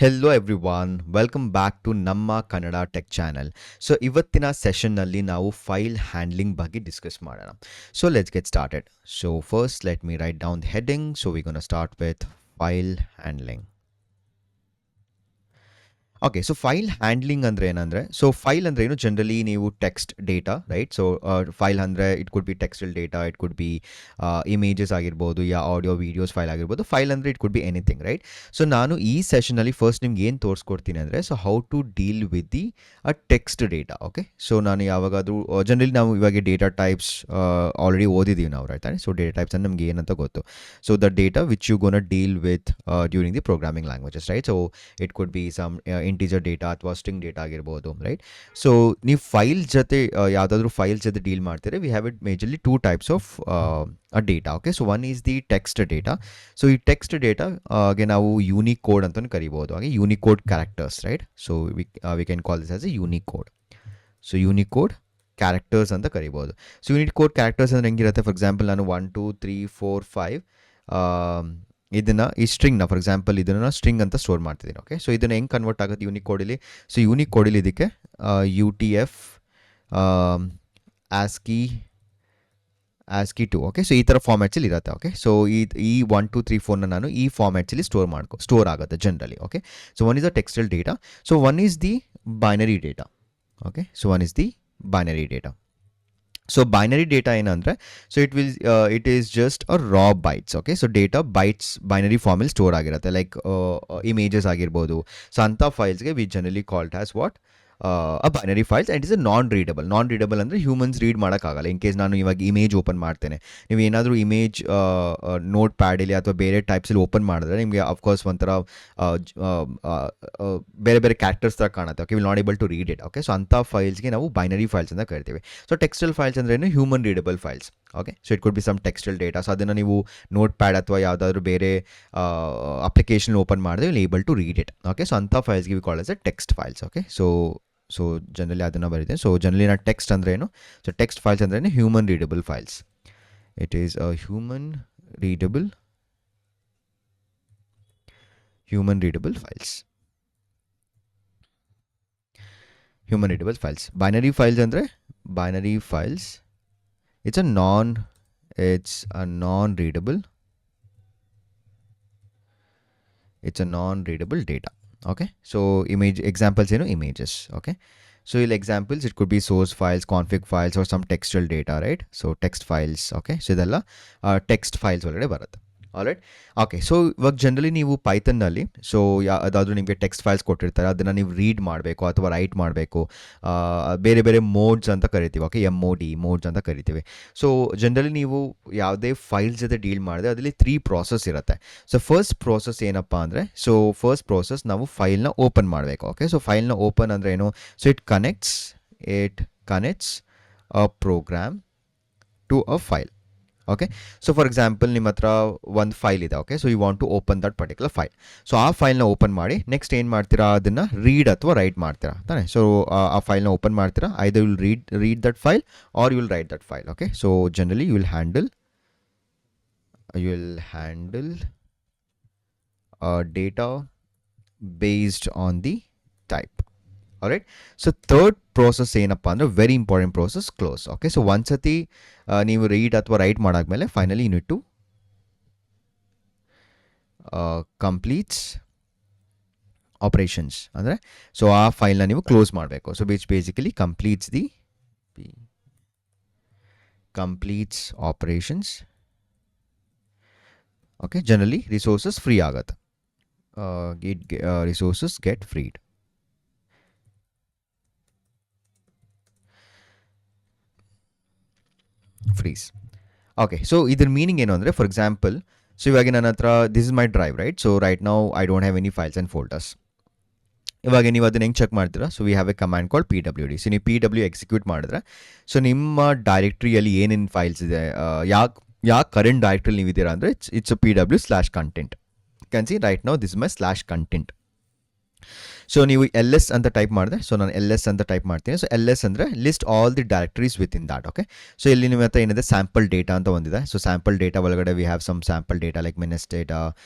Hello everyone, welcome back to ನಮ್ಮ Kannada tech channel. So ಇವತ್ತಿನ ಸೆಷನ್ನಲ್ಲಿ ನಾವು ಫೈಲ್ ಹ್ಯಾಂಡ್ಲಿಂಗ್ ಬಗ್ಗೆ ಡಿಸ್ಕಸ್ ಮಾಡೋಣ. So let's get started. So first let me write down the heading. So we gonna start with file handling. Okay, so file handling ಅಂದರೆ ಏನಂದರೆ, so file ಅಂದರೆ ಏನು, generally ನೀವು text data, right? So file ಅಂದರೆ it could be textual data, it could be images ಆಗಿರ್ಬೋದು, ಯಾ audio videos file ಆಗಿರ್ಬೋದು. File ಅಂದರೆ it could be anything, right? So ನಾನು ಈ ಸೆಷನಲ್ಲಿ ಫಸ್ಟ್ ನಿಮ್ಗೆ ಏನು ತೋರಿಸ್ಕೊಡ್ತೀನಿ ಅಂದರೆ, so how to deal with the text data. Okay, so ನಾನು ಯಾವಾಗಾದರೂ ಜನರಲಿ ನಾವು ಇವಾಗ ಡೇಟಾ ಟೈಪ್ಸ್ ಆಲ್ರೆಡಿ ಓದಿದ್ದೀವಿ ನಾವು, ರೈಟ್? ಸೊ ಡೇಟಾ ಟೈಪ್ಸ್ ಅಂದರೆ ನಮಗೆ ಏನಂತ ಗೊತ್ತು. So the data which you gonna deal with during the programming languages, right? So it could be some integer data ಅಥವಾ ಸ್ಟ್ರಿಂಗ್ ಡೇಟಾ ಆಗಿರ್ಬೋದು, ರೈಟ್? ಸೊ ನೀವು file ಜೊತೆ ಯಾವುದಾದ್ರೂ ಫೈಲ್ ಜೊತೆ ಡೀಲ್ ಮಾಡ್ತೀರಿ, we have it majorly two types of data. Okay, so one is the text data. So ಈ text ಡೇಟಾಗೆ ನಾವು ಯೂನಿಕ್ ಕೋಡ್ ಅಂತಲೂ ಕರಿಬೋದು, ಹಾಗೆ unique code characters, right? So we can call this as A unique code. So unique code characters ಅಂತ ಕರಿಬೋದು. So unique code characters ಅಂದರೆ ಹೆಂಗಿರುತ್ತೆ? ಫಾರ್ ಎಕ್ಸಾಂಪಲ್ ನಾನು 1 2 3 4 5 ಇದನ್ನು ಈ ಸ್ಟ್ರಿಂಗ್ನ, ಫಾರ್ ಎಕ್ಸಾಂಪಲ್ ಇದನ್ನು ಸ್ಟ್ರಿಂಗ್ ಅಂತ ಸ್ಟೋರ್ ಮಾಡ್ತಿದ್ದೀನಿ. ಓಕೆ, ಸೊ ಇದನ್ನು ಹೆಂಗೆ ಕನ್ವರ್ಟ್ ಆಗುತ್ತೆ ಯೂನಿಕ್ ಕೋಡಲ್ಲಿ? ಸೊ ಯೂನಿಕ್ ಕೋಡಲ್ಲಿ ಇದಕ್ಕೆ UTF ASCII 2. ಓಕೆ, ಸೊ ಈ ಥರ ಫಾರ್ಮ್ಯಾಟ್ಸಲ್ಲಿ ಇರುತ್ತೆ. ಓಕೆ, ಸೊ ಈ 1 2 3 4ನ ನಾನು ಈ ಫಾರ್ಮ್ಯಾಟ್ಸಲ್ಲಿ ಸ್ಟೋರ್ ಆಗುತ್ತೆ generally. Okay, so one is a textual data, so one is the binary data. Okay, so one is the binary data. So binary data ಏನಂದರೆ, so it is just a raw bytes. Okay, so data bytes binary ಫಾರ್ಮಲ್ಲಿ store ಆಗಿರುತ್ತೆ, like images ಆಗಿರ್ಬೋದು. So ಅಂಥ ಫೈಲ್ಸ್ಗೆ we generally called as what a binary files, and is a non readable ಅಂದರೆ humans read ಮಾಡೋಕ್ಕಾಗಲ್ಲ. In case ನಾನು ಇವಾಗ image open ಮಾಡ್ತೇನೆ, ನೀವು ಏನಾದರೂ ಇಮೇಜ್ ನೋಟ್ ಪ್ಯಾಡಲ್ಲಿ ಅಥವಾ ಬೇರೆ ಟೈಪ್ಸಲ್ಲಿ ಓಪನ್ ಮಾಡಿದ್ರೆ ನಿಮಗೆ ಅಫ್ಕೋರ್ಸ್ ಒಂಥರ ಬೇರೆ ಬೇರೆ ಕ್ಯಾರೆಕ್ಟರ್ಸ್ ಥರ ಕಾಣುತ್ತೆ. Okay, will not able to read it. Okay, so ಅಂಥ ಫೈಲ್ಸ್ಗೆ ನಾವು ಬೈನರಿ ಫೈಲ್ಸ್ ಅಂತ ಕರಿತೀವಿ. ಸೊ ಟೆಕ್ಸ್ಟಲ್ ಫೈಲ್ಸ್ ಅಂದ್ರೆ ಏನು? Human readable files. Okay, so it could be some textual data. So ಅದನ್ನು ನೀವು ನೋಟ್ ಪ್ಯಾಡ್ ಅಥವಾ ಯಾವುದಾದ್ರೂ ಬೇರೆ ಅಪ್ಲಿಕೇಶನ್ ಓಪನ್ ಮಾಡಿದ್ರೆ will able to read it. Okay, so ಅಂಥ ಫೈಲ್ಸ್ಗೆ we call as a text files. Okay, so generally ಅದನ್ನು ಬರೀತೀನಿ. ಸೊ ಜನರಲಿ ನಾನು ಟೆಕ್ಸ್ಟ್ ಅಂದರೆ ಏನು? ಸೊ ಟೆಕ್ಸ್ಟ್ ಫೈಲ್ಸ್ ಅಂದ್ರೆ human readable files. It is a human readable files. Human readable files. Binary files ಅಂದರೆ it's a non-readable data. Okay, so image examples, images. Okay, so in examples it could be source files, config files, or some textual data, right? So text files. Okay, so ಇದೆಲ್ಲ text files ಒಳಗಡೆ ಬರುತ್ತೆ. All right, okay. So ಇವಾಗ generally ನೀವು ಪೈಥನ್ನಲ್ಲಿ, so ಯಾವುದಾದ್ರೂ ನಿಮಗೆ text files ಕೊಟ್ಟಿರ್ತಾರೆ, ಅದನ್ನು ನೀವು ರೀಡ್ ಮಾಡಬೇಕು ಅಥವಾ ರೈಟ್ ಮಾಡಬೇಕು. ಬೇರೆ ಬೇರೆ ಮೋಡ್ಸ್ ಅಂತ ಕರಿತೀವಿ. ಓಕೆ, MOD ಮೋಡ್ಸ್ ಅಂತ ಕರಿತೀವಿ. ಸೊ ಜನರಲಿ ನೀವು ಯಾವುದೇ ಫೈಲ್ಸ್ ಜೊತೆ ಡೀಲ್ ಮಾಡಿದ್ರೆ ಅದರಲ್ಲಿ 3 ಪ್ರಾಸೆಸ್ ಇರುತ್ತೆ. ಸೊ ಫಸ್ಟ್ ಪ್ರಾಸೆಸ್ ಏನಪ್ಪ ಅಂದರೆ, ಸೊ ಫಸ್ಟ್ ಪ್ರಾಸೆಸ್ ನಾವು ಫೈಲ್ನ ಓಪನ್ ಮಾಡಬೇಕು. ಓಕೆ, ಸೊ ಫೈಲ್ನ ಓಪನ್ ಅಂದರೆ ಏನು? So it connects a program to a file. Okay, so for example ನಿಮ್ಮ ಹತ್ರ ಒಂದು ಫೈಲ್ ಇದೆ. Okay, so you want to open that particular file. So ಆ ಫೈಲ್ನ ಓಪನ್ ಮಾಡಿ ನೆಕ್ಸ್ಟ್ ಏನು ಮಾಡ್ತೀರಾ? ಅದನ್ನು ರೀಡ್ ಅಥವಾ ರೈಟ್ ಮಾಡ್ತೀರಾ ತಾನೆ? ಸೊ ಆ ಫೈಲ್ನ ಓಪನ್ ಮಾಡ್ತೀರಾ, either you will read that file or you will write that file. Okay, so generally you will handle data based on the type. Alright, so third process ಏನಪ್ಪ ಅಂದರೆ very important process, close. Okay, so ಒಂದ್ಸತಿ ನೀವು read ಅಥವಾ write ಮಾಡಾದ್ಮೇಲೆ finally you need to completes operations ಅಂದರೆ, so ಆ ಫೈಲ್ನ ನೀವು ಕ್ಲೋಸ್ ಮಾಡಬೇಕು. So which basically completes operations. Okay, generally resources free ಆಗುತ್ತೆ, resources get freed. Freeze. Okay, so ಇದ್ರ ಮೀನಿಂಗ್ ಏನು ಅಂದರೆ, ಫಾರ್ ಎಕ್ಸಾಂಪಲ್, ಸೊ ಇವಾಗ ನನ್ನ ಹತ್ರ this is my drive, right? So right now I don't have any files and folders. ಇವಾಗ ನೀವು ಅದನ್ನ ಹೆಂಗೆ ಚೆಕ್ ಮಾಡ್ತೀರಾ? So we have A command called PWD. So ನೀವು PW ಎಕ್ಸಿಕ್ಯೂಟ್ ಮಾಡಿದ್ರೆ, ಸೊ ನಿಮ್ಮ ಡೈರೆಕ್ಟ್ರಿಯಲ್ಲಿ ಏನೇನು ಫೈಲ್ಸ್ ಇದೆ, ಯಾವ ಕರೆಂಟ್ ಡೈರೆಕ್ಟ್ರಿಯಲ್ಲಿ ನೀವು ಇದ್ದೀರಾ ಅಂದರೆ it's PW/content. Can see right now this is my /content. So ನೀವು ಎಲ್ ಎಸ್ ಅಂತ ಟೈಪ್ ಮಾಡಿದ್ರೆ, ಸೊ ನಾನು ಎಲ್ ಎಸ್ ಅಂತ ಟೈಪ್ ಮಾಡ್ತೀನಿ. ಸೊ ಎಲ್ ಎಸ್ ಅಂದರೆ list all the directories with in that. Okay, so ಇಲ್ಲಿ ನಿಮ್ಮ ಹತ್ರ ಏನಿದೆ ಸ್ಯಾಂಪಲ್ ಡೇಟಾ ಅಂತ ಒಂದಿದೆ. ಸೊ ಸ್ಯಾಂಪಲ್ ಡೇಟಾ ಒಳಗಡೆ we have some sample data like MNIST data,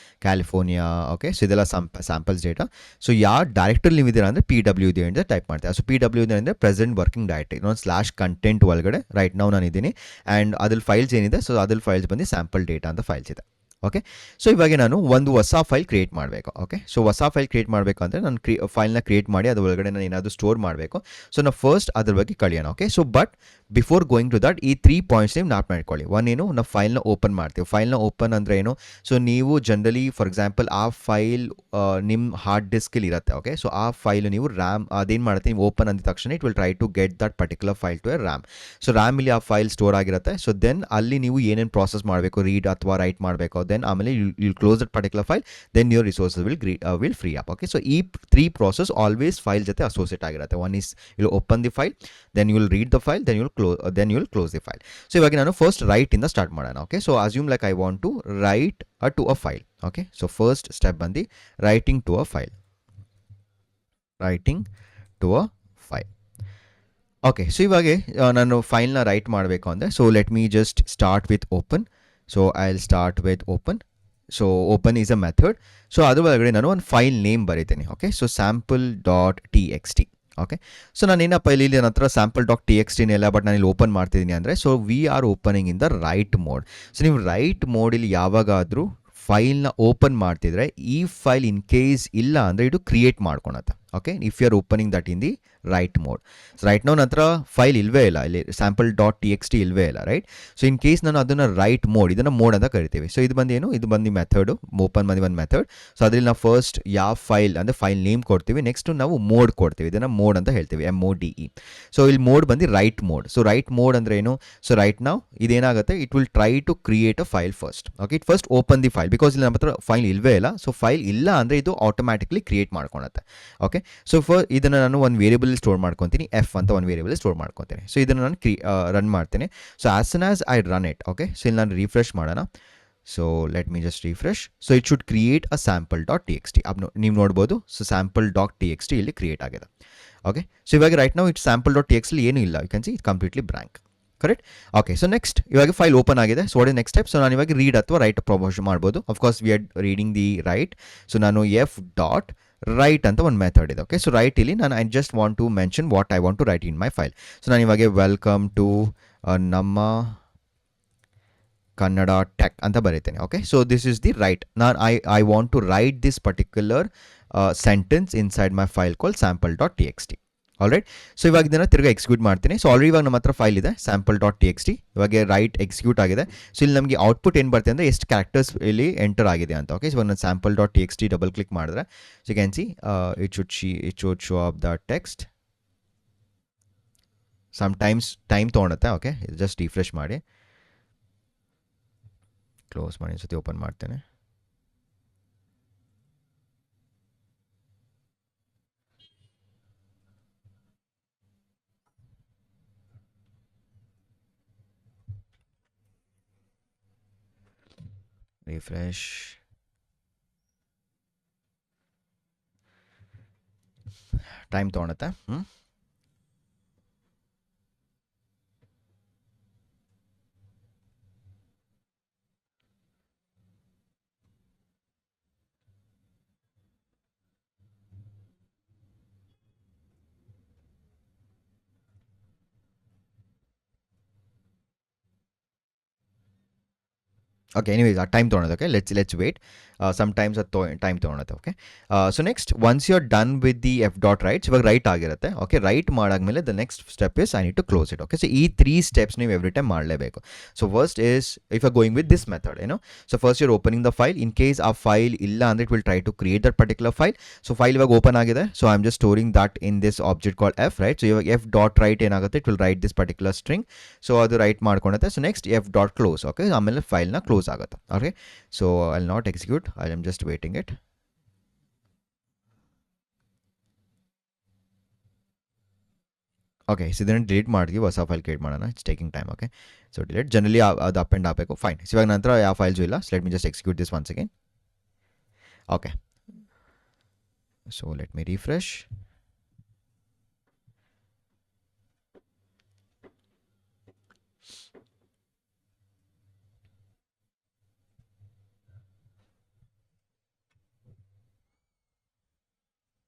California. Okay, so ಇದೆಲ್ಲ ಸ್ಯಾಂಪಲ್ಸ್ ಡೇಟಾ. ಸೊ ಯಾವ ಡೈರೆಕ್ಟರಿ ನೀವು ಇದ್ದೀರಾ ಅಂದರೆ ಪಿ ಡಬ್ಲ್ಯೂ ಇದೆ ಅಂತ ಟೈಪ್ ಮಾಡ್ತೀರಾ. ಸೊ ಪಿ ಡಬ್ಲ್ಯೂ ಇದೆ ಅಂದರೆ ಪ್ರೆಸೆಂಟ್ ವರ್ಕಿಂಗ್ ಡೈರೆಕ್ಟರಿ. ಇನ್ನೊಂದು ಸ್ಲಾಶ್ ಕಂಟೆಂಟ್ ಒಳಗಡೆ ರೈಟ್ ನಾವು ನಾನು ಇದ್ದೀನಿ. ಆ್ಯಂಡ್ ಅದ್ರಲ್ಲಿ ಫೈಲ್ಸ್ ಏನಿದೆ, ಸೊ ಅದ್ರಲ್ಲಿ ಫೈಲ್ಸ್ ಬಂದು ಸ್ಯಾಂಪಲ್ ಡೇಟಾ ಅಂತ ಫೈಲ್ಸ್ ಇದೆ. ಓಕೆ, ಸೊ ಇವಾಗ ನಾನು ಒಂದು ಹೊಸ ಫೈಲ್ ಕ್ರಿಯೇಟ್ ಮಾಡಬೇಕು. ಓಕೆ, ಸೊ ಹೊಸ ಫೈಲ್ ಕ್ರಿಯೇಟ್ ಮಾಡಬೇಕು ಅಂದರೆ ನಾನು ಫೈಲ್ನ ಕ್ರಿಯೇಟ್ ಮಾಡಿ ಅದ್ರ ಒಳಗಡೆ ನಾನು ಏನಾದರೂ ಸ್ಟೋರ್ ಮಾಡಬೇಕು. ಸೊ ನಾವು ಫಸ್ಟ್ ಅದ್ರ ಬಗ್ಗೆ ಕಳಿಯೋಣ. Okay, so but before going to that ಈ 3 ಪಾಯಿಂಟ್ಸ್ ನೀವು ನಾಟ್ ಮಾಡ್ಕೊಳ್ಳಿ. ಒನ್ ಏನು, ನಾವು ಫೈಲ್ನ ಓಪನ್ ಮಾಡ್ತೀವಿ. ಫೈಲ್ನ ಓಪನ್ ಅಂದರೆ ಏನು, ಸೊ ನೀವು ಜನರಲಿ ಫಾರ್ ಎಕ್ಸಾಂಪಲ್ ಆ ಫೈಲ್ ನಿಮ್ಮ ಹಾರ್ಡ್ ಡಿಸ್ಕಲ್ಲಿ ಇರುತ್ತೆ. ಓಕೆ, ಸೊ ಆ ಫೈಲ್ ನೀವು ರ್ಯಾಮ್ ಅದೇನು ಮಾಡುತ್ತೆ, ನೀವು ಓಪನ್ ಅಂದ ತಕ್ಷಣ it will try to get that particular file to a RAM. So RAM ಇಲ್ಲಿ ಆ ಫೈಲ್ ಸ್ಟೋರ್ ಆಗಿರುತ್ತೆ. ಸೊ ದೆನ್ ಅಲ್ಲಿ ನೀವು ಏನೇನು ಪ್ರಾಸೆಸ್ ಮಾಡಬೇಕು, ರೀಡ್ ಅಥವಾ ರೈಟ್ ಮಾಡಬೇಕು, ದೆನ್ ಆಮೇಲೆ you'll close that particular file, then your resources will free up. Okay, so ಈ 3 process always file ಜೊತೆ associate ಆಗಿರುತ್ತೆ. One is you'll open the file, then you will read the file, then you'll close the file. So ಇವಾಗ ನಾನು first write ಇಂದ start ಮಾಡೋಣ. Okay, so assume like I want to write to a file. Okay, so first step ಬಂದು writing to a file. Okay, so ಇವಾಗ ನಾನು ಫೈಲ್ನ write ಮಾಡಬೇಕು ಅಂದರೆ, so let me just start with open. So I will start with open. So open is a method. So ಅದ್ರ ಒಳಗಡೆ ನಾನು ಒಂದು ಫೈಲ್ ನೇಮ್ ಬರೀತೀನಿ. Okay, so sample dot T X T. Okay, so ನಾನೇನಪ್ಪ ಇಲ್ಲಿ ನನ್ನ ಹತ್ರ ಸ್ಯಾಂಪಲ್ ಡಾಟ್ ಟಿ ಎಕ್ಸ್ ಟಿನೇ ಇಲ್ಲ, ಬಟ್ ನಾನು ಇಲ್ಲಿ ಓಪನ್ ಮಾಡ್ತಿದ್ದೀನಿ ಅಂದರೆ, so we are opening in the write mode. So ನೀವು ರೈಟ್ ಮೋಡಲ್ಲಿ ಯಾವಾಗಾದರೂ ಫೈಲ್ನ ಓಪನ್ ಮಾಡ್ತಿದ್ರೆ ಈ ಫೈಲ್ ಇನ್ ಕೇಸ್ ಇಲ್ಲ ಅಂದರೆ ಇದು ಕ್ರಿಯೇಟ್ ಮಾಡ್ಕೊಳತ್ತೆ. Okay, if you are opening that in the write mode. So right ನಾವು ನನ್ನ ಹತ್ರ ಫೈಲ್ ಇಲ್ಲವೇ ಇಲ್ಲ, ಇಲ್ಲಿ sample dot T X T ಇಲ್ಲವೇ ಇಲ್ಲ, ರೈಟ್. ಸೊ ಇನ್ ಕೇಸ್ ನಾನು ಅದನ್ನು ರೈಟ್ ಮೋಡ್, ಇದನ್ನು ಮೋಡ್ ಅಂತ ಕರಿತೀವಿ. ಸೊ ಇದು ಬಂದು ಏನು, ಇದು ಬಂದು ಮೆಥಡು ಓಪನ್ ಬಂದು ಒಂದು ಮೆಥಡ್. ಸೊ ಅದರಲ್ಲಿ ನಾವು ಫಸ್ಟ್ ಯಾವ ಫೈಲ್ ಅಂದರೆ ಫೈಲ್ ನೇಮ್ ಕೊಡ್ತೀವಿ, ನೆಕ್ಸ್ಟ್ ನಾವು ಮೋಡ್ ಕೊಡ್ತೀವಿ, ಇದನ್ನು ಮೋಡ್ ಅಂತ ಹೇಳ್ತೀವಿ, MODE. ಸೊ ಇಲ್ಲಿ ಮೋಡ್ ಬಂದು write mode. So write mode ಅಂದರೆ ಏನು, ಸೊ ರೈಟ್ ನಾವು ಇದೇನಾಗುತ್ತೆ, it will try to create a file first. Okay, it first open the file, because ಇಲ್ಲಿ ನಮ್ಮ ಹತ್ರ ಫೈಲ್ ಇಲ್ಲವೇ ಇಲ್ಲ. ಸೊ ಫೈಲ್ ಇಲ್ಲ ಅಂದರೆ ಇದು ಆಟೋಮ್ಯಾಟಿಕ್ಲಿ ಕ್ರಿಯೇಟ್ ಮಾಡ್ಕೊಳುತ್ತೆ. ಓಕೆ, ಸೊ ಇದನ್ನು ನಾನು ಒಂದು ವೇರಿಯಬಲ್ ಸ್ಟೋರ್ ಮಾಡ್ಕೊತೀನಿ, ಎಫ್ ಅಂತ ಒಂದು ವೇರಿಯಬಲ್ ಸ್ಟೋರ್ ಮಾಡ್ಕೊತೀನಿ. ಸೊ ಇದನ್ನು ನಾನು ರನ್ ಮಾಡ್ತೀನಿ. So as soon as I run it. Okay, so ಇಲ್ಲಿ ನಾನು ರಿಫ್ರೆಶ್ ಮಾಡೋಣ. So let me just refresh. So it should create a sample dot T X T. ನೀವು ನೋಡ್ಬೋದು, so sample dot T X T ಇಲ್ಲಿ create ಆಗಿದೆ. Okay, so ಇವಾಗ right ನಾವು it sample dot T X ಏನೂ ಇಲ್ಲ, you can see it completely blank. Correct. Okay, so next ಇವಾಗ file open ಆಗಿದೆ. So what is next step, so ನಾನು ಇವಾಗ ರೀಡ್ ಅಥವಾ ರೈಟ್ ಪ್ರೊಪೋಸ್ ಮಾಡ್ಬೋದು. Of course we are reading the write. So ನಾನು F dot write ಅಂತ ಒಂದು method ಇದೆ. ಓಕೆ, ಸೊ ರೈಟ್ ಇಲ್ಲಿ ನಾನು I just want to mention what I want to write in my file. So ನಾನು ಇವಾಗ ವೆಲ್ಕಮ್ ಟು ನಮ್ಮ ಕನ್ನಡ ಟೆಕ್ ಅಂತ ಬರೀತೇನೆ. Okay, so this is the write. ನಾನು I want to write this particular sentence inside my file call sample dot T X T. Alright, so ಇವಾಗ ಇದನ್ನು ತಿರ್ಗಿ execute ಮಾಡ್ತೀನಿ. ಸೊ ಆಲ್ರೆಡಿ ಇವಾಗ ನಮ್ಮ ಹತ್ರ ಫೈಲ್ ಇದೆ sample dot T X T. ಇವಾಗ ರೈಟ್ ಎಕ್ಸಿಕ್ಯೂಟ್ ಆಗಿದೆ. ಸೊ ಇಲ್ಲಿ ನಮಗೆ ಔಟ್ಪುಟ್ ಏನು ಬರುತ್ತೆ ಅಂದರೆ ಎಷ್ಟು ಕ್ಯಾರೆಕ್ಟರ್ಸ್ ಇಲ್ಲಿ ಎಂಟರ್ ಆಗಿದೆ ಅಂತ. ಓಕೆ, ಸೊ ಇವಾಗ ನಾನು sample dot T X T double click ಮಾಡಿದ್ರೆ, so can see it should show up the text. Sometimes time ತೊಗೊಳುತ್ತೆ. ಓಕೆ, ಜಸ್ಟ್ ರಿಫ್ರೆಶ್ ಮಾಡಿ ಕ್ಲೋಸ್ ಮಾಡಿ, ಸತಿ ಓಪನ್ ಮಾಡ್ತೇನೆ. ರಿಫ್ರೆಶ್. ಟೈಮ್ ತೊಗೊಳುತ್ತೆ. ಓಕೆ, ಎನಿವೇಸ್ ಆ ಟೈಮ್ ತೊಗೊಳೋದು. Okay, let's wait. ಸಮ್ಟೈಮ್ಸ್ ಅದು ಟೈಮ್ ತೊಗೊಳುತ್ತೆ. Okay, so next once you are done with the F dot writes, ಇವಾಗ ರೈಟ್ ಆಗಿರುತ್ತೆ. ಓಕೆ, ರೈಟ್ ಮಾಡಾದ್ಮೇಲೆ the next step is I need to close it. Okay, so ಈ 3 steps ನೀವು every time ಮಾಡಲೇಬೇಕು. So first is if are going with this method, ಏನೋ, so first you're opening the file. In case ಆ file ಇಲ್ಲ ಅಂದರೆ it will try to create that particular file. So file ಇವಾಗ open ಆಗಿದೆ. So I am just storing that in this object call F, right. So ಇವಾಗ F dot write ಏನಾಗುತ್ತೆ, it will right this particular string. So ಅದು write ಮಾಡ್ಕೊಳುತ್ತೆ. So next F dot close. Okay, ಆಮೇಲೆ ಫೈಲ್ನ close ಆಗುತ್ತೆ. Okay, so I will not execute, I am just waiting it. Okay, so ಇದನ್ನು delete ಮಾಡಿದ್ವಿ, ಹೊಸ file create ಮಾಡೋಣ. It's taking time. Okay, so delete. Generally ಅದು up and ಆಗಬೇಕು. Fine. So ಇವಾಗ ನಂತರ ಯಾವ ಫೈಲ್ಸು ಇಲ್ಲ. So let me just execute this once again. Okay, so let me refresh.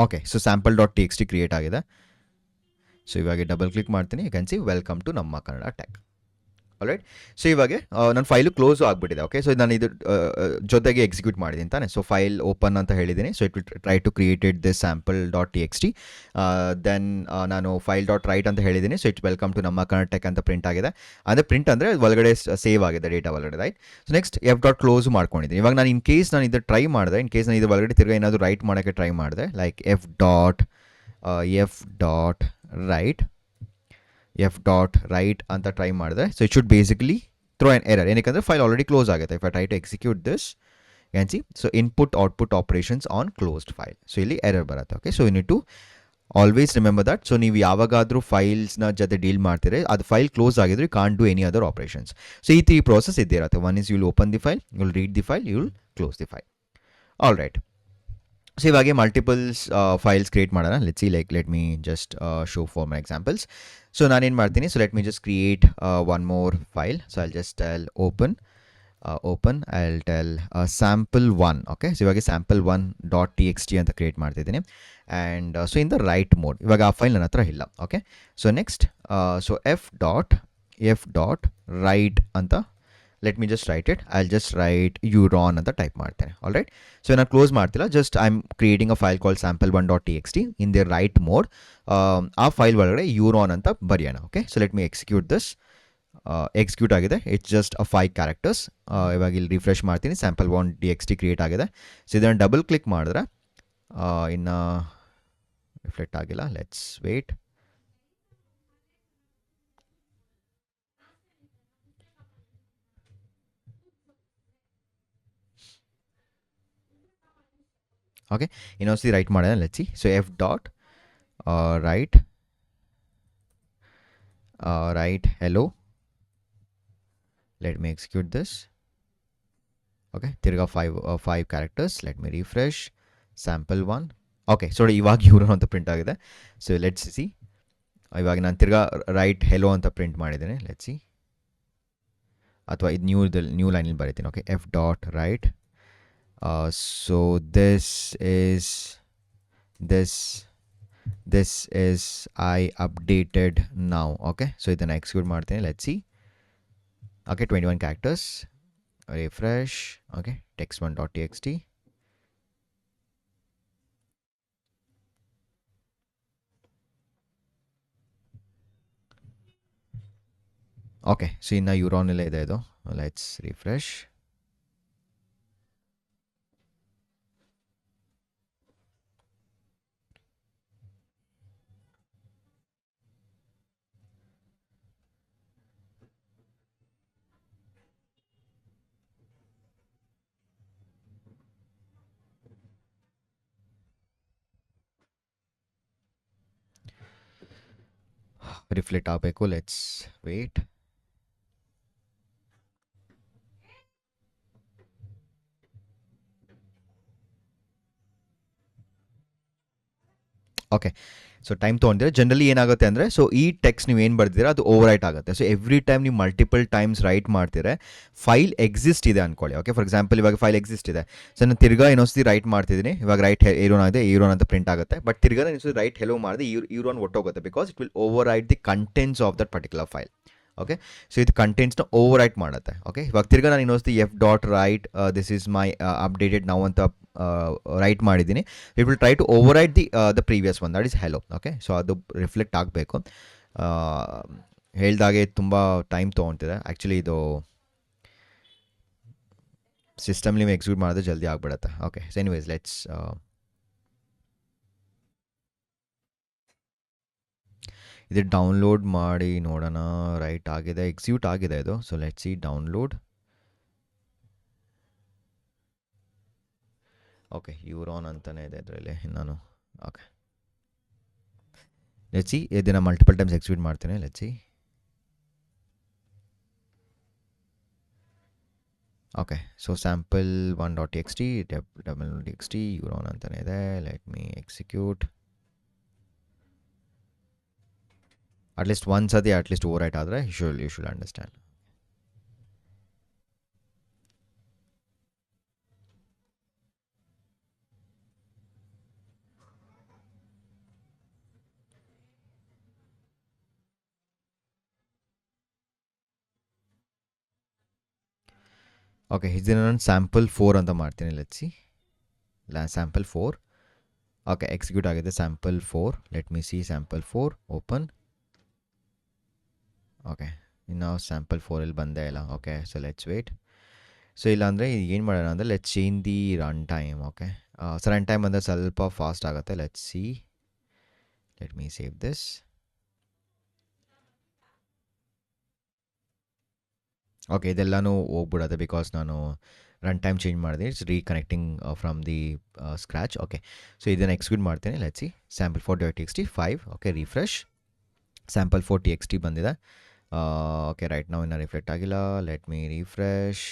Okay, so sample dot T X T create ಆಗಿದೆ. So ಇವಾಗ double click ಮಾಡ್ತೀನಿ. You can see welcome to ನಮ್ಮ Kannada tech. Alright. So ಇವಾಗ ನನ್ನ file close ಆಗಿಬಿಟ್ಟಿದೆ. Okay, so ನಾನು ಇದು ಜೊತೆಗೆ ಎಕ್ಸಿಕ್ಯೂಟ್ ಮಾಡಿದ್ದೀನಿ ತಾನೆ. ಸೊ ಫೈಲ್ ಓಪನ್ ಅಂತ ಹೇಳಿದ್ದೀನಿ. So it will try to created this sample dot T X T. Then ನಾನು ಫೈಲ್ ಡಾಟ್ ರೈಟ್ ಅಂತ ಹೇಳಿದ್ದೀನಿ. ಸೊ ಇಟ್ಸ್ ವೆಲ್ಕಮ್ ಟು ನಮ್ಮ ಕನ್ನಡ ಟೆಕ್ ಅಂತ ಪ್ರಿಂಟ್ ಆಗಿದೆ. ಅಂದರೆ ಪ್ರಿಂಟ್ ಅಂದರೆ ಒಳಗಡೆ ಸೇವ್ ಆಗಿದೆ ಡೇಟಾ ಒಳಗಡೆ, right. So next F dot close ಮಾಡ್ಕೊಂಡಿದ್ದೀನಿ. ಇವಾಗ ನಾನು ಇನ್ ಕೇಸ್ ನಾನು ಇದು ಟ್ರೈ ಮಾಡಿದೆ, ಇನ್ ಕೇಸ್ ನಾನು ಇದು ಒಳಗಡೆ ತಿರ್ಗಿ ಏನಾದರೂ ರೈಟ್ ಮಾಡೋಕ್ಕೆ ಟ್ರೈ ಮಾಡಿದೆ, ಲೈಕ್ ಎಫ್ ಡಾಟ್ ರೈಟ್ ಅಂತ ಟ್ರೈ ಮಾಡಿದ್ರೆ, so it should basically throw an error. ಏನಕ್ಕೆ ಫೈಲ್ ಆಲ್ರೆಡಿ ಕ್ಲೋಸ್ ಆಗುತ್ತೆ. If I try to execute this, can see, so input output operations on closed file. So ಇಲ್ಲಿ error ಬರುತ್ತೆ. Okay, so you need to always remember that. So ನೀವು ಯಾವಾಗಾದರೂ ಫೈಲ್ಸ್ನ ಜೊತೆ deal ಮಾಡ್ತೀರಿ, ಅದು ಫೈಲ್ ಕ್ಲೋಸ್ ಆಗಿದ್ರೆ you can't do any other operations. So ಈ 3 ಪ್ರೋಸೆಸ್ ಇದ್ದೇ ಇರುತ್ತೆ. One is you will open the file, you will read the file, you will close the file. All right. So ಇವಾಗೆ multiples files create ಮಾಡೋಣ. Let me just show for my examples. So ನಾನೇನು ಮಾಡ್ತೀನಿ, so let me just create one more file. So I'll just tell open, I'll tell sample1. Okay, so ಇವಾಗ sample1.txt ಅಂತ create ಮಾಡ್ತಿದ್ದೀನಿ. And so in the write mode. ಇವಾಗ ಆ file ನನ್ನ ಹತ್ರ ಇಲ್ಲ. Okay, so next so f dot write ಅಂತ, let me just write it. I'll just write Euron ಅಂತ ಟೈಪ್ ಮಾಡ್ತೇನೆ. All right. ಸೊ ನಾನು ಕ್ಲೋಸ್ ಮಾಡ್ತಿಲ್ಲ, just I am creating a file call sample1.txt in the write mode. ಆ file ಒಳಗಡೆ Euron ಅಂತ ಬರೆಯೋಣ. Okay, so let me execute this. Execute ಆಗಿದೆ. It's just a 5 characters. ಇವಾಗ ಇಲ್ಲಿ ರಿಫ್ರೆಶ್ ಮಾಡ್ತೀನಿ. sample1.txt ಕ್ರಿಯೇಟ್ ಆಗಿದೆ. ಸೊ ಇದನ್ನು ಡಬಲ್ ಕ್ಲಿಕ್ ಮಾಡಿದ್ರೆ ಇನ್ನು ರಿಫ್ಲೆಕ್ಟ್ ಆಗಿಲ್ಲ. Let's wait. ಓಕೆ, ಇನ್ನೊಂದ್ಸತಿ ರೈಟ್ ಮಾಡೋಣ. Let's see. So f dot write hello. Let me execute this. Okay, ತಿರ್ಗಾ 5 characters. Let me refresh. sample1. Okay, so ಇವಾಗ ಯುರಾನ್ ಅಂತ ಪ್ರಿಂಟ್ ಆಗಿದೆ. So let's see. ಇವಾಗ ನಾನು ತಿರ್ಗಾ ರೈಟ್ ಹೆಲೋ ಅಂತ ಪ್ರಿಂಟ್ ಮಾಡಿದ್ದೇನೆ. Let's see. ಅಥವಾ ಇದು ನ್ಯೂ ಲೈನಲ್ಲಿ ಬರೀತೀನಿ. Okay, f dot write. So this is I updated now. Okay, so ಇದನ್ನು ಎಕ್ಸಿಕ್ಯೂಟ್ ಮಾಡ್ತೀನಿ. Let's see. Okay, 21 characters. Refresh. Okay, text1.txt. Okay, so ಇನ್ನು ಯುರಾನಲ್ಲೇ ಇದೆ ಇದು. Let's refresh. ರಿಫ್ಲೆಕ್ಟ್ ಆಗಬೇಕು. Let's wait. Okay, so time ತೊಗೊಂಡಿದ್ರೆ ಜನರಲಿ ಏನಾಗುತ್ತೆ ಅಂದರೆ, ಸೊ ಈ ಟೆಕ್ಸ್ಟ್ ನೀವು ಏನು ಬರ್ದಿದ್ದೀರಾ ಅದು ಓವರ್ ರೈಟ್ ಆಗುತ್ತೆ. ಸೊ ಎವ್ರಿ ಟೈಮ್ ನೀವು ಮಲ್ಟಿಪಲ್ ಟೈಮ್ಸ್ ರೈಟ್ ಮಾಡ್ತೀರಾ, ಫೈಲ್ ಎಕ್ಸಿಸ್ಟ್ ಇದೆ ಅಂದ್ಕೊಳ್ಳಿ. ಓಕೆ, ಫಾರ್ ಎಕ್ಸಾಂಪಲ್ ಇವಾಗ ಫೈಲ್ ಎಕ್ಸಿಸ್ಟ್ ಇದೆ. ಸೊ ನಾನು ತಿರ್ಗಾ ಇನ್ನೊಂದ್ಸತಿ ರೈಟ್ ಮಾಡ್ತಿದ್ದೀನಿ. ಇವಾಗ ರೈಟ್ ಯುರಾನ್ ಇದೆ, ಯುರಾನ್ ಅಂತ ಪ್ರಿಂಟ್ ಆಗುತ್ತೆ. ಬಟ್ ತಿರ್ಗಾ ಇನ್ನೊಂದ್ಸತಿ ರೈಟ್ ಹೆಲೋ ಮಾಡಿದೆ, ಯುರಾನ್ ಒಟ್ಟೋಗುತ್ತೆ. Because it will overwrite the contents of that particular file. Okay, so ಇದು ಕಂಟೆಂಟ್ಸ್ನ ಓವರ್ ರೈಟ್ ಮಾಡುತ್ತೆ. ಓಕೆ, ಇವಾಗ ತಿರ್ಗಾ ನಾನು ಇನ್ನೊಂದ್ಸತಿ f dot write this is my updated now ಅಂತ ರೈಟ್ ಮಾಡಿದ್ದೀನಿ. It will try to overwrite the previous one, that is hello. Okay, so ಅದು ರಿಫ್ಲೆಕ್ಟ್ ಆಗಬೇಕು. ಹೇಳ್ದಾಗೆ ತುಂಬ ಟೈಮ್ ತೊಗೊತಿದೆ. ಆ್ಯಕ್ಚುಲಿ ಇದು ಸಿಸ್ಟಮ್ ನೀವು ಎಕ್ಸಿಕ್ಯೂಟ್ ಮಾಡಿದ್ರೆ ಜಲ್ದಿ ಆಗಿಬಿಡುತ್ತೆ. ಓಕೆ, ಸೊ ಎನಿವೇಸ್ ಲೆಟ್ಸ್ ಇದು ಡೌನ್ಲೋಡ್ ಮಾಡಿ ನೋಡೋಣ. ರೈಟ್ ಆಗಿದೆ, ಎಕ್ಸಿಕ್ಯೂಟ್ ಆಗಿದೆ ಇದು. So let's see download. Okay Euron ಅಂತಲೇ ಇದೆ ಇದರಲ್ಲಿ ನಾನು. ಓಕೆ ಲೆಟ್ಸ್ ಸಿ ಇದನ್ನು ಮಲ್ಟಿಪಲ್ ಟೈಮ್ಸ್ ಎಕ್ಸಿಕ್ಯೂಟ್ ಮಾಡ್ತೇನೆ. Let's see. Okay so sample 1.txt double.txt Euron ಅಂತಲೇ ಇದೆ. Let me execute. ಅಟ್ಲೀಸ್ಟ್ ಒಂದು ಸತಿ ಅಟ್ಲೀಸ್ಟ್ ಓವರ್ ರೈಟ್ ಆದರೆ ಯು ಶುಡ್ ಅಂಡರ್ಸ್ಟ್ಯಾಂಡ್. ಓಕೆ ಇದನ್ನು ನಾನು ಸ್ಯಾಂಪಲ್ 4 ಅಂತ ಮಾಡ್ತೀನಿ. Let's see. Sample 4. Okay execute ಆಗಿದೆ sample 4. Let me see sample 4 open. Okay ಇನ್ನು ಸ್ಯಾಂಪಲ್ 4 ಬಂದೇ ಇಲ್ಲ. Okay so let's wait. So ಇಲ್ಲಾಂದರೆ ಏನು ಮಾಡೋಣ ಅಂದರೆ let's change the run time. Okay so run time ಅಂದರೆ ಸ್ವಲ್ಪ ಫಾಸ್ಟ್ ಆಗುತ್ತೆ. Let's see. Let me save this. Okay ಇದೆಲ್ಲನೂ ಹೋಗ್ಬಿಡತ್ತೆ ಬಿಕಾಸ್ ನಾನು ರನ್ ಟೈಮ್ ಚೇಂಜ್ ಮಾಡಿದೆ. It's reconnecting from the scratch. Okay so ಇದನ್ನು ಎಕ್ಸಿಕ್ಯೂಟ್ ಮಾಡ್ತೇನೆ. Let's see sample 4.txt 5. Okay refresh. Sample 4.txt ಬಂದಿದೆ. ಓಕೆ ರೈಟ್ ನಾವು ಇನ್ನೂ ರಿಫ್ಲೆಕ್ಟ್ ಆಗಿಲ್ಲ. Let me refresh.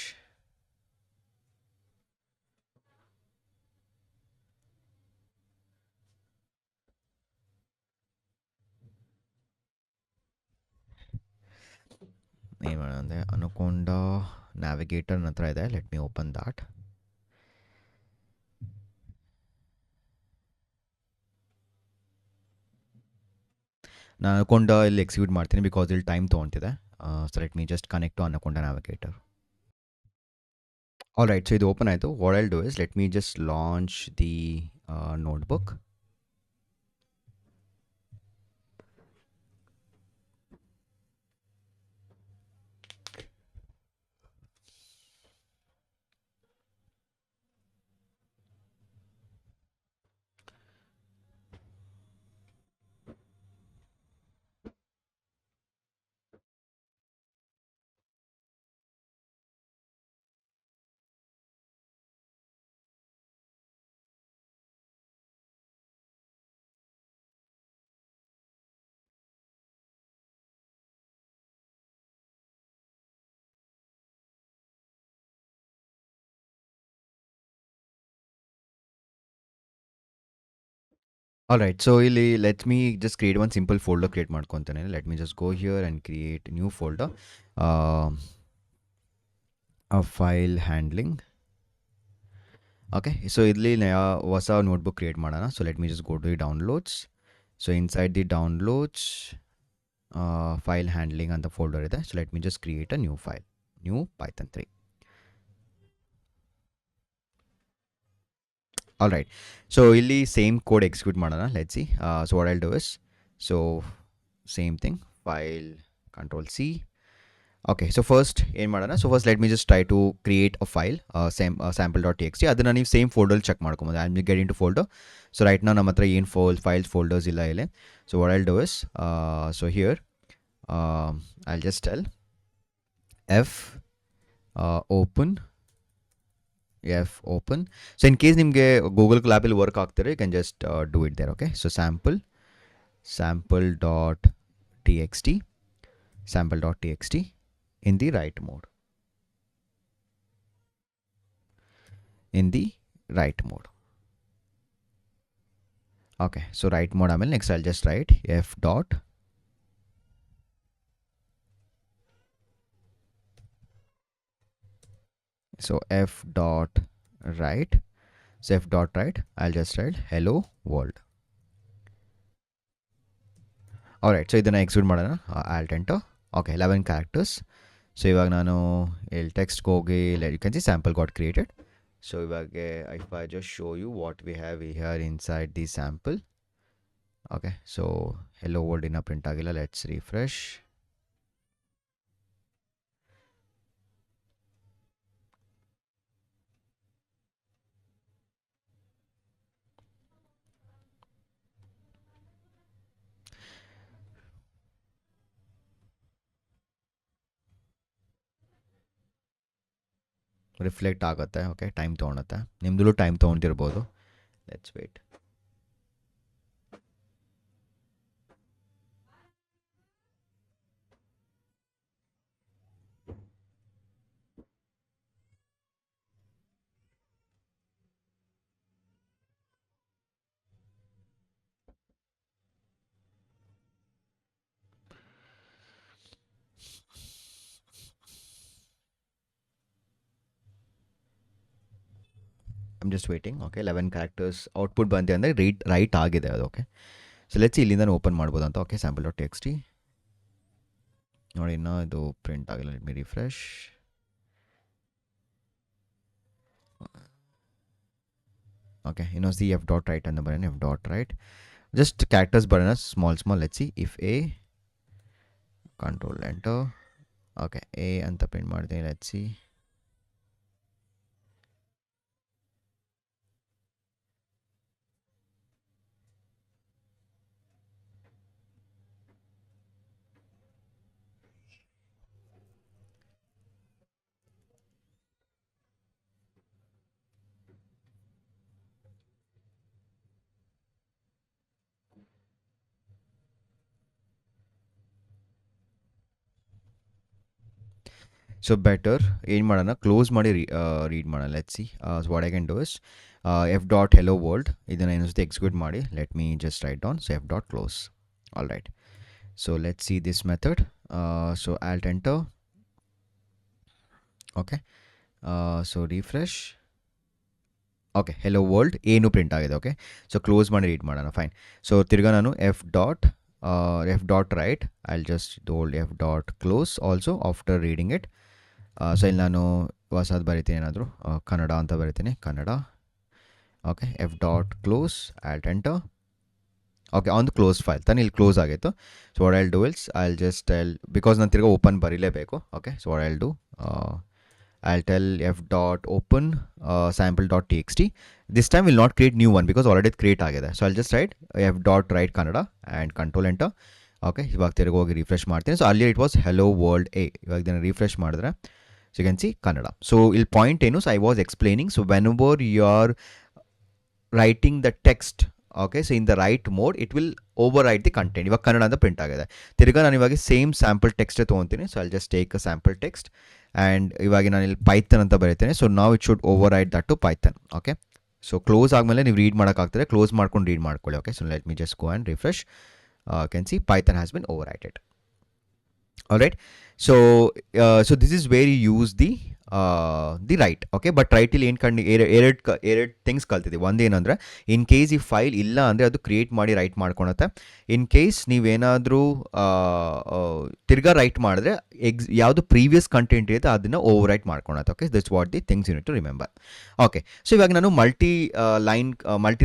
ಏನು ಮಾಡೋಣ ಅಂದರೆ ಅನುಕೊಂಡ ನ್ಯಾವಿಗೇಟರ್ ನನ್ನ ಹತ್ರ ಇದೆ. Let me open that. ನಾನು ಅನ್ಕೊಂಡ ಇಲ್ಲಿ ಎಕ್ಸಿಕ್ಯೂಟ್ ಮಾಡ್ತೀನಿ ಬಿಕಾಸ್ ಇಲ್ಲಿ ಟೈಮ್ ತೊಗೊತಿದೆ. So let me just connect to Anaconda navigator. All right so ಇದು ಓಪನ್ ಆಯಿತು. What I'll do is let me just launch the notebook. All right so ಇಲ್ಲಿ let me just create one simple folder create ಮಾಡ್ಕೊತಾನೆ. Let me just go here and create new folder. File handling. Okay so ಇಲ್ಲಿ ಹೊಸ notebook create ಮಾಡೋಣ. So let me just go to the downloads. So inside the downloads file handling ಅಂತ folder ಇದೆ. So let me just create a new file, new Python 3. All right so ಇಲ್ಲಿ same code execute ಮಾಡೋಣ. Let's see. So what I'll do is so same thing file control C. Okay so first ಏನು ಮಾಡೋಣ. So first let me just try to create a file sample.txt. ಅದನ್ನು ನೀವು same folder check ಮಾಡ್ಕೊಬೋದು. I will get into folder. So right ನಾವು ನಮ್ಮ ಹತ್ರ ಏನು files folders ಇಲ್ಲ ಇಲ್ಲಿ. So what I'll do is so here I'll just tell F open. So in case ನಿಮಗೆ ಗೂಗಲ್ ಕ್ಲಾಪಲ್ಲಿ ವರ್ಕ್ ಆಗ್ತಾರೆ you can just do it there. Okay so sample.txt in the right mode. Okay so right mode ಆಮೇಲೆ next I'll just write f dot so f dot write. So f dot write I'll just write hello world. alright so ಇದನ್ನು execute ಮಾಡೋಣ. alt enter. okay 11 characters. So ಇವಾಗ ನಾನು ಇಲ್ಲಿ ಟೆಕ್ಸ್ಟ್ಗೆ ಹೋಗಿ you can see sample got created. So ಇವಾಗ if I just show you what we have here inside the sample. Okay so hello world ಇನ್ನೂ print ಆಗಿಲ್ಲ. Let's refresh. ರಿಫ್ಲೆಕ್ಟ್ ಆಗುತ್ತೆ. Okay, time ತೊಗೊಳುತ್ತೆ. ನಿಮ್ಮದಲ್ಲೂ ಟೈಮ್ ತೊಗೊತಿರ್ಬೋದು. Let's wait. I'm just waiting. Okay, 11 characters output ಬಂದಿದೆ ಅಂದರೆ write ಆಗಿದೆ ಅದು. ಓಕೆ, ಸೊ ಲೆಟ್ಸ್ ಇಲ್ಲಿಂದ ಓಪನ್ ಮಾಡ್ಬೋದು ಅಂತ. Okay, sample dot T X t ನೋಡಿ, ಇನ್ನೂ ಇದು ಪ್ರಿಂಟ್ ಆಗಿಲ್ಲ. Let me refresh. ಓಕೆ, ಇನ್ನೊಂದು ಸಿ ಎಫ್ ಡಾಟ್ ರೈಟ್ ಅಂತ ಬರೋಣ. F dot write just characters ಬರೋಣ, small. Let's see if a control enter. Okay, a ಅಂತ ಪ್ರಿಂಟ್ ಮಾಡ್ತೀನಿ. Let's see. ಸೊ ಬೆಟರ್ ಏನು ಮಾಡೋಣ, ಕ್ಲೋಸ್ ಮಾಡಿ ರೀಡ್ ಮಾಡೋಣ. Let's see. So what I can do is f dot hello world ಇದನ್ನು ಇನ್ನೊಂದ್ಸತಿ execute ಮಾಡಿ. Let me just write down. So f dot close. All right. So let's see this method. So alt enter. Okay, so refresh. Okay, hello world ಏನು print ಆಗಿದೆ. Okay, so close ಮಾಡಿ read ಮಾಡೋಣ. Fine. So ತಿರ್ಗಾ ನಾನು F dot write. I just told f dot close also after reading it. So ಇಲ್ಲಿ ನಾನು ಹೊಸದು ಬರಿತೀನಿ, ಏನಾದರೂ ಕನ್ನಡ ಅಂತ ಬರಿತೀನಿ, Kannada. Okay, f dot close, alt enter. Okay, on the close file ತಾನು ಇಲ್ಲಿ ಕ್ಲೋಸ್ ಆಗಿತ್ತು. So what I'll do is I'll just tell, because ನಾನು ತಿರ್ಗಾ ಓಪನ್ ಬರೀಲೇಬೇಕು. Okay, so what I'll do, I'll tell f dot open sample dot txt. This time will not create new one because already create ಆಗಿದೆ. So I'll just write f dot write Kannada and control enter. Okay, ಇವಾಗ ತಿರುಗಿ ಹೋಗಿ refresh ಮಾಡ್ತೀನಿ. So ಅಲ್ಲಿ it was hello world ಎ. ಇವಾಗ ಇದನ್ನು refresh ಮಾಡಿದ್ರೆ so you can see Kannada. So ಇಲ್ಲಿ ಪಾಯಿಂಟ್ ಏನು, so I was explaining. So whenever you are writing the text, okay, so in the write mode it will overwrite the content. ಇವಾಗ ಕನ್ನಡ ಅಂತ print ಆಗಿದೆ. ತಿರ್ಗಾ ನಾನು ಇವಾಗ same sample ಟೆಕ್ಸ್ಟೇ ತೊಗೊತೀನಿ. So I'll just take a sample text and ಇವಾಗ ನಾನು ಇಲ್ಲಿ ಪೈಥನ್ ಅಂತ ಬರೀತೇನೆ. ಸೊ ನಾವು it should overwrite that to Python. Okay, so close ಆದಮೇಲೆ ನೀವು ರೀಡ್ ಮಾಡೋಕ್ಕಾಗ್ತದೆ, ಕ್ಲೋಸ್ ಮಾಡ್ಕೊಂಡು ರೀಡ್ ಮಾಡ್ಕೊಳ್ಳಿ. Okay, so let me just go and refresh. Can see Python has been overwrited. All right. So so this is where you use the write. Okay, but write ಇಲ್ಲಿ ಏನು ಎರಡು things ಕಲ್ತಿದ್ದೀವಿ. ಒಂದೇನಂದರೆ in case ಈ file ಇಲ್ಲ ಅಂದರೆ ಅದು create ಮಾಡಿ right ಮಾಡ್ಕೊಳತ್ತೆ. In case ನೀವೇನಾದರೂ ತಿರ್ಗಾ ರೈಟ್ ಮಾಡಿದ್ರೆ ಯಾವುದು ಪ್ರೀವಿಯಸ್ ಕಂಟೆಂಟ್ ಇರುತ್ತೆ ಅದನ್ನು ಓವರ್ ರೈಟ್ ಮಾಡ್ಕೊಳತ್ತೆ. Okay, this what the things you need to remember. Okay, so ಇವಾಗ ನಾನು ಮಲ್ಟಿ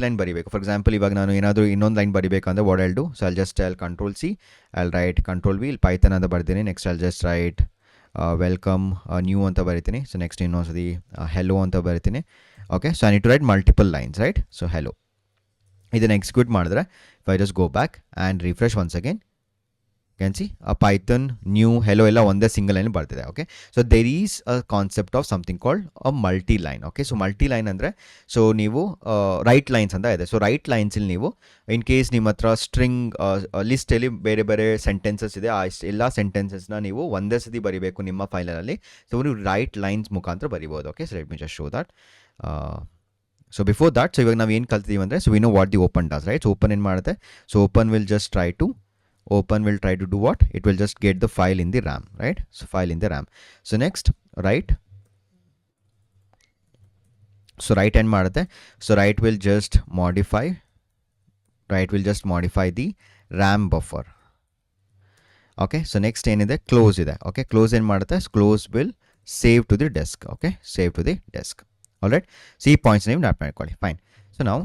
ಲೈನ್ ಬರೀಬೇಕು. ಫಾರ್ ಎಕ್ಸಾಂಪಲ್ ಇವಾಗ ನಾನು ಏನಾದರೂ ಇನ್ನೊಂದು ಲೈನ್ ಬರೀಬೇಕಂದ್ರೆ what I'll do, so I'll just I'll control c, I'll write control v, ಇಲ್ಲಿ ಪೈಥನ್ ಅಂತ ಬರ್ತೀನಿ. Next I'll just write welcome new ಅಂತ ಬರಿತೀನಿ. ಸೊ ನೆಕ್ಸ್ಟ್ ಇನ್ನೊಂದ್ಸತಿ ಹೆಲೋ ಅಂತ ಬರಿತೀನಿ. Okay, so I need to write multiple lines, right. So hello ಇದನ್ನು execute ಮಾಡಿದ್ರೆ if I just go back and refresh once again, can see Python new hello ಎಲ್ಲ ಒಂದೇ single line ಬರ್ತಿದೆ. Okay, so there is a concept of something called a multi line. Okay, so multi line ಅಂದರೆ so ನೀವು write lines ಅಂತ ಇದೆ. So right ಲೈನ್ಸಲ್ಲಿ ನೀವು in case ನಿಮ್ಮ ಹತ್ರ ಸ್ಟ್ರಿಂಗ್ ಲಿಸ್ಟಲ್ಲಿ ಬೇರೆ ಬೇರೆ ಸೆಂಟೆನ್ಸಸ್ ಇದೆ, ಆ ಎಲ್ಲ ಸೆಂಟೆನ್ಸಸ್ನ ನೀವು ಒಂದೇ ಸತಿ ಬರೀಬೇಕು ನಿಮ್ಮ ಫೈಲಲ್ಲಿ. ಸೊ ನೀವು ರೈಟ್ ಲೈನ್ಸ್ ಮುಖಾಂತರ ಬರಿಬೋದು. Okay, so let me just show that. So before that, so ಇವಾಗ ನಾವು ಏನು ಕಲ್ತಿದ್ದೀವಿ ಅಂದರೆ, so we know what the open does, right. So open ಏನು ಮಾಡುತ್ತೆ, so open will just try to do what? It will just get the file in the RAM, right? So file in the RAM. So next, write. So write end ಮಾಡುತ್ತೆ. So write will just modify the RAM buffer. Okay, so next ಏನಿದೆ, close ಇದೆ. Okay, close ಏನು ಮಾಡುತ್ತೆ, close will save to the disk. Okay, save to the disk. All right, so ಈ points ನೀವು note ಮಾಡ್ಕೊಳ್ಳಿ. Fine. So ನಾವು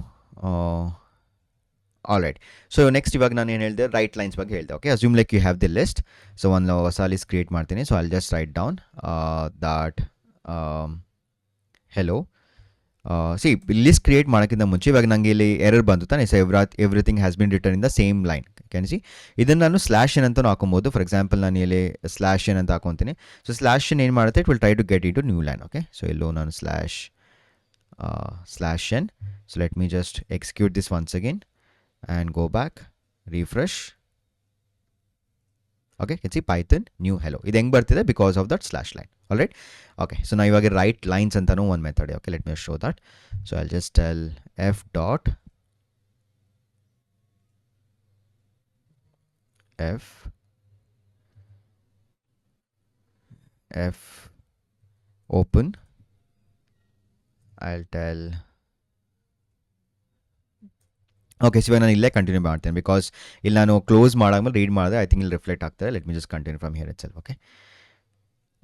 all right. So next ಇವಾಗ ನಾನು ಏನು ಹೇಳಿದೆ, ರೈಟ್ ಲೈನ್ಸ್ ಬಗ್ಗೆ ಹೇಳಿದೆ. Okay, assume like you have the list. So ಒಂದು ಹೊಸ ಲಿಸ್ಟ್ ಕ್ರಿಯೇಟ್ ಮಾಡ್ತೀನಿ. So I'll just write down that hello C list create ಮಾಡೋಕ್ಕಿಂತ ಮುಂಚೆ ಇವಾಗ ನನಗೆ ಇಲ್ಲಿ ಎರರ್ ಬಂತು ತಾನೆ. So everything has been return in the same line. Can see ಇದನ್ನು ನಾನು ಸ್ಲ್ಯಾಶ್ ಎನ್ ಅಂತ ಹಾಕೊಬೋದು. ಫಾರ್ ಎಕ್ಸಾಂಪಲ್ ನಾನು ಇಲ್ಲಿ ಸ್ಲ್ಯಾಶ್ ಎನ್ ಅಂತ ಹಾಕೊತೀನಿ. ಸೊ ಸ್ಲ್ಯಾಶ್ ಎನ್ ಏನು ಮಾಡುತ್ತೆ, it will try to get into new line. Okay, so ಎಲ್ಲೋ ನಾನು slash n. So let me just execute this once again and go back, refresh. Okay, can see Python new hello. ಇದು ಹೆಂಗೆ ಬರ್ತಿದೆ, because of that slash line. All right. Okay, so ನಾವು ಇವಾಗ write lines ಅಂತಲೂ ಒಂದು method. Okay, let me show that. So I'll just tell f dot f open. I'll tell. Okay, so ಇವಾಗ ನಾನು ಇಲ್ಲೇ ಕಂಟಿನ್ಯೂ ಮಾಡ್ತೇನೆ, ಬಿಕಾಸ್ ಇಲ್ಲಿ ನಾನು ಕ್ಲೋಸ್ ಮಾಡಾದ್ಮೇಲೆ ರೀಡ್ ಮಾಡಿದೆ, ಐ ಥಿಂಕ್ ಇಲ್ಲಿ ರಿಫ್ಲೆಕ್ಟ್ ಆಗ್ತದೆ. Let me just continue from here itself. Okay,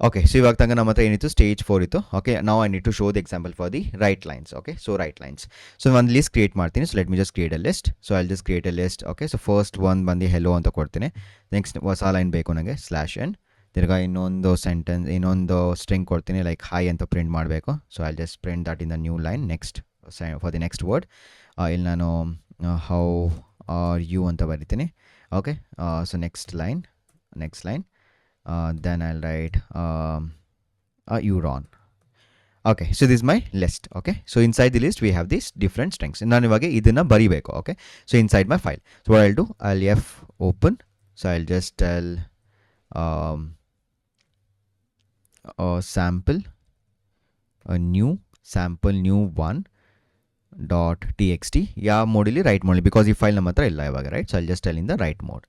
okay, so ಇವಾಗ ತನಕ ನಮ್ಮ ಹತ್ರ ಏನಿತ್ತು, ಸ್ಟೇಜ್ 4 ಇತ್ತು. ಓಕೆ, ನಾವು I need to show the example for the write lines. Okay, so write lines. So ಒಂದು ಲಿಸ್ಟ್ ಕ್ರಿಯೇಟ್ ಮಾಡ್ತೀನಿ. So let me just create a list. So I'll just create a list. Okay, so first ಒಂದು ಬಂದು hello ಅಂತ ಕೊಡ್ತೀನಿ. Next ಹೊಸ line ಬೇಕು ನನಗೆ, slash N. ತಿರ್ಗಾ ಇನ್ನೊಂದು ಸೆಂಟೆನ್ಸ್, ಇನ್ನೊಂದು ಸ್ಟ್ರಿಂಗ್ ಕೊಡ್ತೀನಿ, ಲೈಕ್ ಹಾಯ್ ಅಂತ ಪ್ರಿಂಟ್ ಮಾಡಬೇಕು. So I'll just print that in the new line. Next for the next word ಇಲ್ಲಿ ನಾನು ಹೌ ಆರ್ ಯು ಅಂತ ಬರಿತೀನಿ. Okay, so next line, then I'll write Euron. Okay, so this is my list. Okay, so inside the list we have these different strings. ನಾನು ಇವಾಗ ಇದನ್ನು ಬರಿಬೇಕು. Okay, so inside my file, so what I'll do, I'll f open. So I'll just tell sample new one dot txt. ಯಾವ ಮೋಡಲ್ಲಿ, right ಮೋಡಲ್ಲಿ, because ಈ file ನಮ್ಮ ಹತ್ರ ಇಲ್ಲ ಇವಾಗ, right. So I'll just tell in the right mode.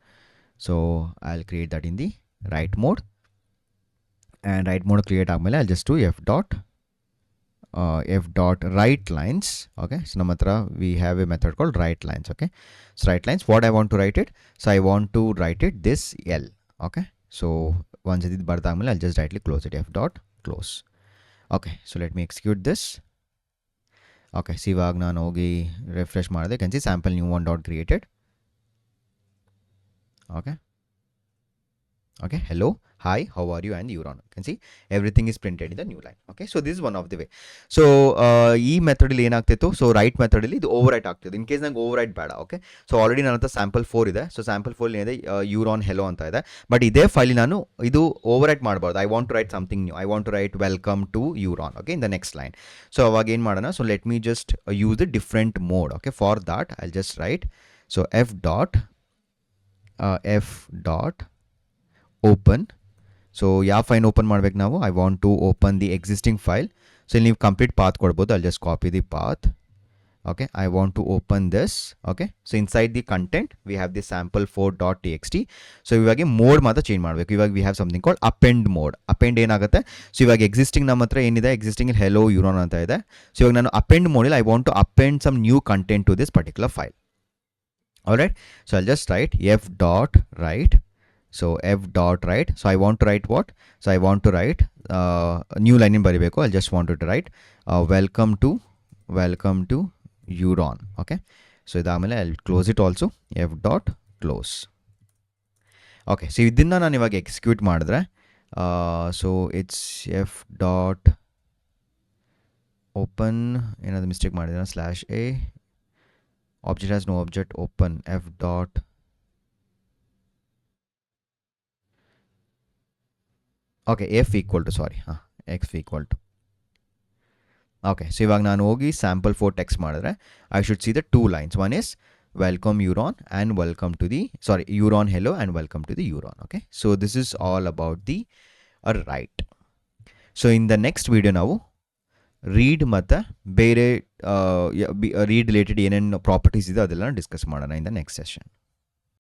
So I'll create that in the right mode, and right mode create ಆದಮೇಲೆ I'll just do f dot write lines. Okay, so ನಮ್ಮ ಹತ್ರ we have a method called write lines. Okay, so write lines, what I want to write it, so I want to write it this L. Okay, so once ಇದು ಬರ್ದಾದ್ಮೇಲೆ I'll just directly close it, f dot close. Okay, so let me execute this. Okay, so ಇವಾಗ ನಾನು ಹೋಗಿ refresh ಮಾಡಿದೆ, can see sample new one dot created. Okay, hello, hi, how are you, and Euron. You can see everything is printed in the new line. Okay, so this is one of the way. So ಈ ಮೆಥಡಲ್ಲಿ ಏನಾಗ್ತಿತ್ತು, so right ಮೆಥಡಲ್ಲಿ ಇದು over right ಆಗ್ತಿದೆ. In case ನಂಗೆ over right ಬೇಡ. Okay, so already ನನ್ನ ಹತ್ರ sample 4 ಇದೆ. So sample 4 ಏನಿದೆ, ಯೂರಾನ್ ಹೆಲೋ ಅಂತ ಇದೆ. ಬಟ್ ಇದೇ ಫೈಲ್ ನಾನು ಇದು ಓವರ್ ರೈಟ್ ಮಾಡಬಾರ್ದು. I want to write something new. I want to write welcome to Euron. Okay, in the next line. So ಅವಾಗ ಏನು ಮಾಡೋಣ, so let me just use the different mode. Okay, for that I'll just write, so f dot open. So ಯಾವ file open ಮಾಡ್ಬೇಕು ನಾವು, I want to open the existing file. So ಇಲ್ಲಿ ನೀವು complete path ಕೊಡ್ಬೋದು. I'll just copy the path. Okay, I want to open this. Okay, so inside the content we have the sample 4 dot txt. So ಇವಾಗ mode ಮಾತ್ರ change ಮಾಡಬೇಕು. ಇವಾಗ we have something called append mode. Append ಏನಾಗುತ್ತೆ, so ಇವಾಗ existing ನಮ್ಮ ಹತ್ರ ಏನಿದೆ, existing hello ಯೂರಾನ್ ಅಂತ ಇದೆ. ಸೊ ಇವಾಗ ನಾನು ಅಪೆಂಡ್ ಮೋಡಲ್ಲಿ I want to append some new content to this particular file. All right, so I'll just write f dot write. So f dot write. So I want to write what? So I want to write new line in ಬರಿಬೇಕು. I just want to write welcome to Euron. Okay, so ಇದಾದಮೇಲೆ I'll close it also, f dot close. Okay, so ಇದನ್ನು ನಾನು ಇವಾಗ execute ಮಾಡಿದ್ರೆ, so it's f dot open. ಏನಾದರೂ mistake ಮಾಡಿದ್ರೆ slash a, object has no object, open, f dot okay, f equal to, sorry, x equal to. Okay, so ಇವಾಗ ನಾನು ಹೋಗಿ sample 4 text ಮಾಡಿದ್ರೆ I should see the 2 lines. One is welcome Euron and welcome to the, sorry, Euron hello and welcome to the Euron. Okay, so this is all about the write. So in the next video ನಾವು read ಮತ್ತು ಬೇರೆ read related ಏನೇನು properties ಇದೆ ಅದೆಲ್ಲ discuss ಮಾಡೋಣ ಇನ್ the next session.